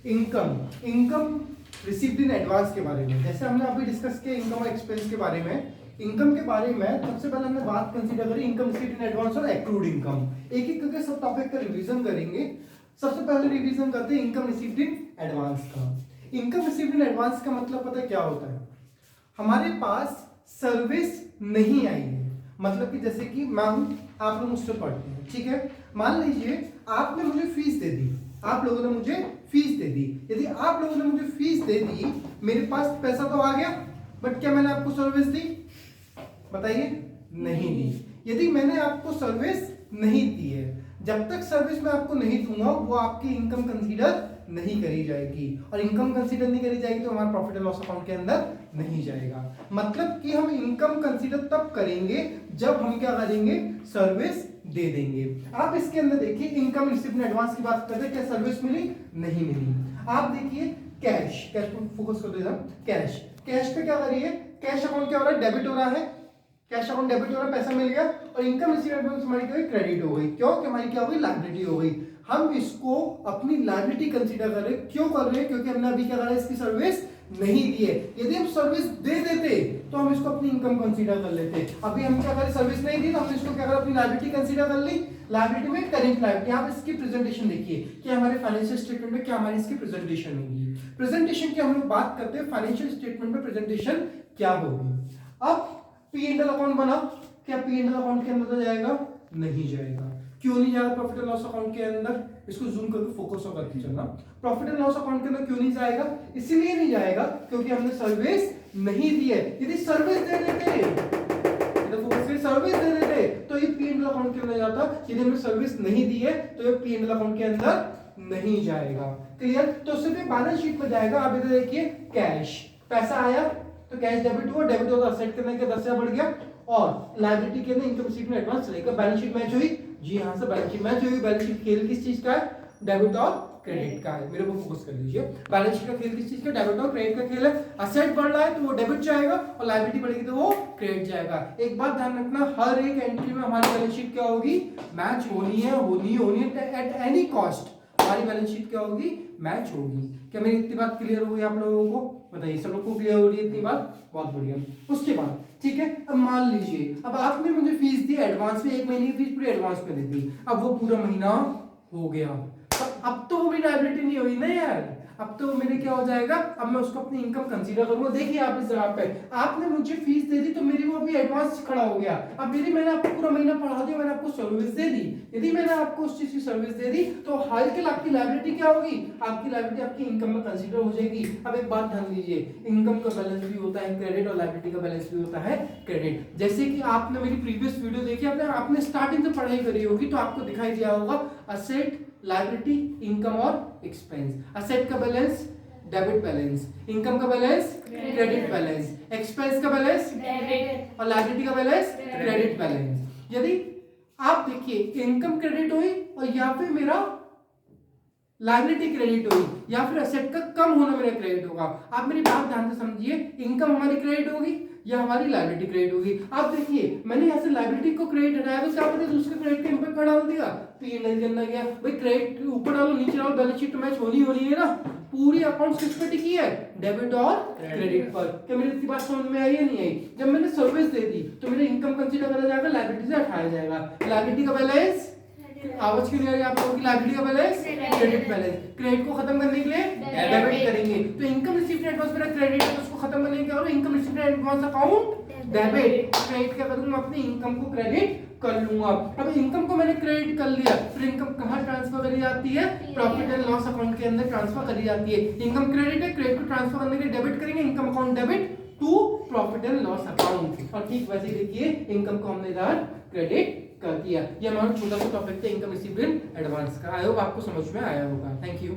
Income income received in advance के बारे में। जैसे हमने अभी डिस्कस किया इनकम और एक्सपेंस के बारे में, इनकम के बारे में सबसे पहले हमने बात कंसीडर करी इनकम रिसीव्ड इन एडवांस और एक्रूड इनकम। एक एक करके सब टॉपिक का रिवीजन करेंगे। सबसे पहले रिवीजन करते हैं इनकम रिसीव्ड इन एडवांस का। इनकम रिसीव्ड इन एडवांस का मतलब पता है क्या होता है? हमारे पास सर्विस नहीं आई है, मतलब कि जैसे कि मैं हूं, आप लोग मुझसे पढ़ते हैं, ठीक है। मान लीजिए आपने मुझे फीस दे दी, आप लोगों ने मुझे फीस दे दी। यदि आप लोगों ने मुझे फीस दे दी, मेरे पास पैसा तो आ गया, बट क्या मैंने आपको सर्विस दी? बताइए, नहीं दी। यदि मैंने आपको सर्विस नहीं दी है, जब तक सर्विस मैं आपको नहीं दूंगा वो आपकी इनकम कंसीडर नहीं करी जाएगी, और इनकम कंसीडर नहीं करी जाएगी तो हमारा प्रॉफिट एंड लॉस अकाउंट के अंदर नहीं जाएगा। मतलब कि हम इनकम कंसीडर तब करेंगे जब हम क्या करेंगे? सर्विस दे देंगे। आप इसके अंदर देखिए इनकम रिसीव्ड इन एडवांस की बात करते हैं, क्या सर्विस मिली? नहीं मिली। आप देखिए कैश पर फोकस कर देना। कैश पे क्या करिए? कैश अकाउंट क्या हो रहा है? डेबिट हो रहा है। कैश अकाउंट डेबिट हो रहा है, पैसा मिल गया, और इनकम रिसीव्ड एडवांस हमारी क्या हुई? क्रेडिट हो गई। क्यों? कि हमारी क्या हो गई? लायबिलिटी हो गई। हम इसको अपनी लायबिलिटी कंसीडर कर रहे हैं। क्यों कर रहे हैं? क्योंकि हमने अभी क्या करा? इसकी सर्विस नहीं दी है। यदि हम सर्विस दे देते तो हम इसको अपनी इनकम कंसीडर कर लेते। अभी हम क्या करें? सर्विस नहीं दी तो हमने इसको क्या करा? अपनी लायबिलिटी कंसीडर कर ली। लायबिलिटी में करेंट लायबिलिटी, आप इसकी प्रेजेंटेशन देखिए कि हमारे फाइनेंशियल स्टेटमेंट में क्या हमारी इसकी प्रेजेंटेशन होगी। प्रेजेंटेशन की हम लोग बात करते हैं, फाइनेंशियल स्टेटमेंट में प्रेजेंटेशन क्या होगी। अब पी एंड एल अकाउंट बना, क्या पी एंड एल अकाउंट के अंदर जाएगा? नहीं जाएगा। क्यों नहीं जाएगा प्रॉफिट एंड लॉस अकाउंट के अंदर? इसको जूम करके फोकस करके चलना। प्रॉफिट एंड लॉस अकाउंट के अंदर क्यों नहीं जाएगा? इसीलिए नहीं जाएगा क्योंकि हमने सर्विस नहीं दी है। यदि सर्विस दे देते, सर्विस दे देते तो ये पी एंड एल अकाउंट के अंदर जाता। यदि हमने सर्विस नहीं दी है तो ये पी एंड एल अकाउंट के अंदर नहीं जाएगा। क्लियर? तो सिर्फ बैलेंस शीट में जाएगा। आप इधर देखिए कैश, पैसा आया तो कैश डेबिट हुआ, डेबिट हुआ तो असेट करने के 10 बढ़ गया, और लायबिलिटी के अंदर इनकम रिसीव्ड में एडवांस चलेगा। बैलेंस शीट मैच हुई जी, यहां से बैलेंस शीट मैच हुई। बैलेंस शीट खेल किस चीज का है? डेबिट और क्रेडिट का है। मेरे को फोकस कर लीजिए, बैलेंस शीट का खेल किस चीज का? डेबिट और क्रेडिट का खेल है। असेट बढ़ रहा है तो वो डेबिट जाएगा, और लायबिलिटी बढ़ेगी तो वो क्रेडिट जाएगा। एक बात ध्यान रखना, हर एक एंट्री में हमारी बैलेंस शीट क्या होगी? मैच होनी है एट एनी कॉस्ट। हमारी बैलेंस शीट क्या होगी? मैच होगी। क्या मेरी इतनी बात क्लियर हो गई आप लोगों को? बताइए, सब लोग को क्लियर हो रही है इतनी बात? बहुत बढ़िया। उसके बाद ठीक है, अब मान लीजिए अब आपने मुझे फीस दी एडवांस में, 1 महीने की फीस पूरी एडवांस में दे दी। अब वो पूरा महीना हो गया, अब तो वो मेरी लायबिलिटी नहीं हुई ना यार, अब तो मेरे क्या हो जाएगा? अब मैं उसको अपनी इनकम कंसीडर करूंगा। देखिए आप इस जगह पे आपने मुझे फीस दे दी तो मेरी वो अभी एडवांस खड़ा हो गया। अब यदि मैंने आपको पूरा महीना पढ़ा दिया, मैंने आपको सर्विस दे दी, यदि मैंने आपको उस चीज की सर्विस दे दी तो हाल के आपकी लायबिलिटी क्या होगी? आपकी लायबिलिटी आपकी इनकम में कंसीडर हो जाएगी। अब एक बात ध्यान दीजिए, इनकम का बैलेंस भी होता है क्रेडिट, और लायबिलिटी का बैलेंस भी होता है क्रेडिट। जैसे कि आपने मेरी प्रीवियस वीडियो देखी, आपने स्टार्टिंग से पढ़ाई करी होगी तो आपको दिखाई दिया होगा असेट, लायबिलिटी, इनकम और एक्सपेंस। असेट का बैलेंस डेबिट बैलेंस, इनकम का बैलेंस क्रेडिट बैलेंस, एक्सपेंस का बैलेंस डेबिट, और लायबिलिटी का बैलेंस क्रेडिट बैलेंस। यदि आप देखिए इनकम क्रेडिट हुई और या फिर मेरा लायबिलिटी क्रेडिट हुई, या फिर असेट का कम होना मेरा क्रेडिट होगा। आप मेरी बात ध्यान से समझिए, इनकम हमारी क्रेडिट होगी या हमारी लायबिलिटी क्रेडिट होगी। आप देखिए मैंने यहाँ से लायबिलिटी को क्रेडिट हटाया तो क्या पता दूसरे क्रेडिट के इम्पैक्ट डाल दिया, पी एंड एल करना गया। भाई क्रेडिट ऊपर डालो नीचे डालो, बैलेंस शीट मैच होनी है ना। पूरी अकाउंट किस पे टिकी है? डेबिट और क्रेडिट पर। क्या मेरी इतनी बात समझ में आई है? नहीं आई? जब मैंने सर्विस दे दी तो मेरा इनकम कंसीडर करा जाएगा, लायबिलिटी से हटाया जाएगा। लायबिलिटी का बैलेंस, आवाज क्यों नहीं आ रही आप लोगों की? लायबिलिटी का बैलेंस क्रेडिट बैलेंस, क्रेडिट को खत्म करने के लिए डेबिट करेंगे। तो इनकम रिसीव्ड एडवांस मेरा क्रेडिट है तो उसको खत्म करने के लिए income received advance account debit, credit क्या करूंगा? अपनी इनकम को क्रेडिट कर लूंगा। अब इनकम को मैंने क्रेडिट कर लिया, फिर इनकम कहां ट्रांसफर करी जाती है? प्रॉफिट एंड लॉस अकाउंट के अंदर ट्रांसफर करी जाती है। इनकम क्रेडिट है, क्रेडिट को ट्रांसफर करने के लिए डेबिट करेंगे, income account debit to profit and loss account. और ठीक वैसे देखिए इनकम को हमने इधर क्रेडिट कर दिया। ये हमारा छोटा सा टॉपिक था इनकम रिसीव्ड इन एडवांस का। आई होप आपको समझ में आया होगा। Thank you.